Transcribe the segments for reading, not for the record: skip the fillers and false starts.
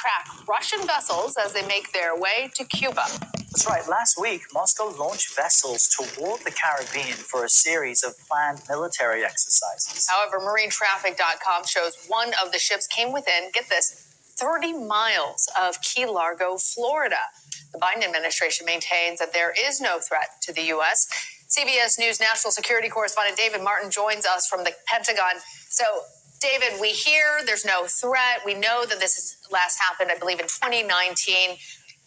track Russian vessels as they make their way to Cuba. That's right. Last week, Moscow launched vessels toward the Caribbean for a series of planned military exercises. However, MarineTraffic.com shows one of the ships came within, get this, 30 miles of Key Largo, Florida. The Biden administration maintains that there is no threat to the U.S. CBS News national security correspondent David Martin joins us from the Pentagon. So, David, we hear there's no threat. We know that this has last happened, I believe, in 2019.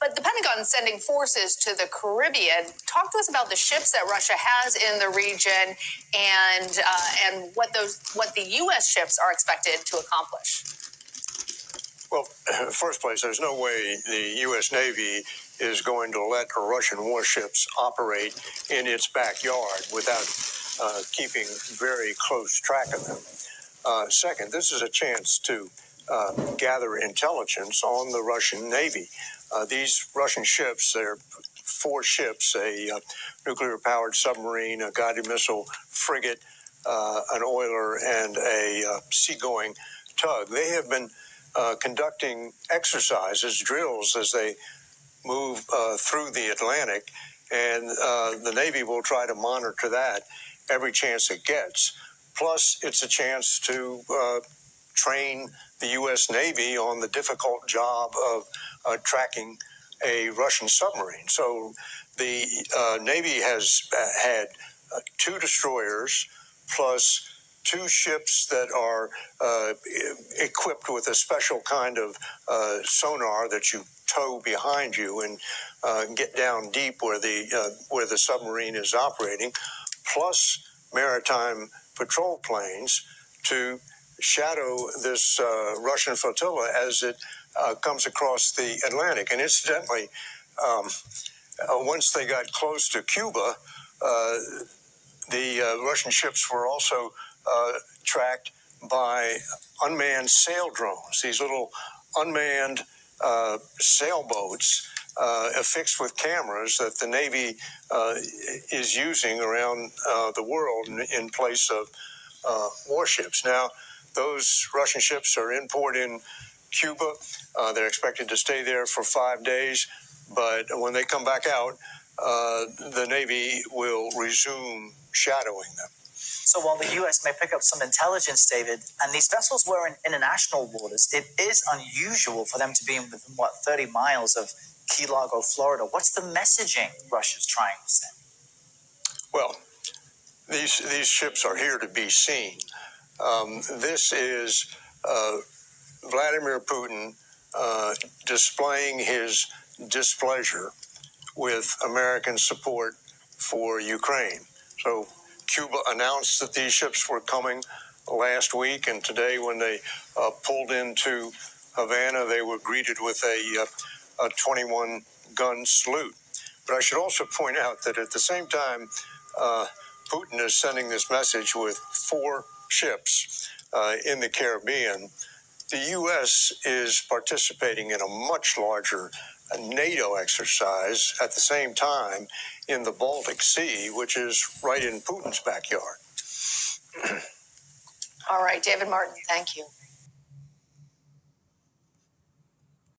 But the Pentagon is sending forces to the Caribbean. Talk to us about the ships that Russia has in the region and what the U.S. ships are expected to accomplish. Well, first place, there's no way the U.S. Navy is going to let Russian warships operate in its backyard without keeping very close track of them. Second, this is a chance to gather intelligence on the Russian Navy. These Russian ships, they're 4 ships, a nuclear-powered submarine, a guided missile frigate, an oiler, and a seagoing tug. They have been conducting exercises, drills, as they move through the Atlantic, and the Navy will try to monitor that every chance it gets. Plus, it's a chance to train the U.S. Navy on the difficult job of tracking a Russian submarine. So the Navy has had 2 destroyers plus 2 ships that are equipped with a special kind of sonar that you tow behind you and get down deep where the submarine is operating, plus maritime patrol planes to shadow this Russian flotilla as it comes across the Atlantic. And incidentally, once they got close to Cuba, the Russian ships were also tracked by unmanned sail drones, these little unmanned sailboats affixed with cameras that the Navy is using around the world in place of warships. Now, those Russian ships are in port in Cuba. They're expected to stay there for 5 days, but when they come back out, the Navy will resume shadowing them. So while the U.S. may pick up some intelligence, David, and these vessels were in international waters, it is unusual for them to be within, 30 miles of Key Largo, Florida. What's the messaging Russia's trying to send? Well, these ships are here to be seen. This is Vladimir Putin displaying his displeasure with American support for Ukraine. So Cuba announced that these ships were coming last week, and today when they pulled into Havana, they were greeted with a 21-gun salute. But I should also point out that at the same time, Putin is sending this message with 4 ships in the Caribbean. The U.S. is participating in a much larger NATO exercise at the same time in the Baltic Sea, which is right in Putin's backyard. All right, David Martin, thank you.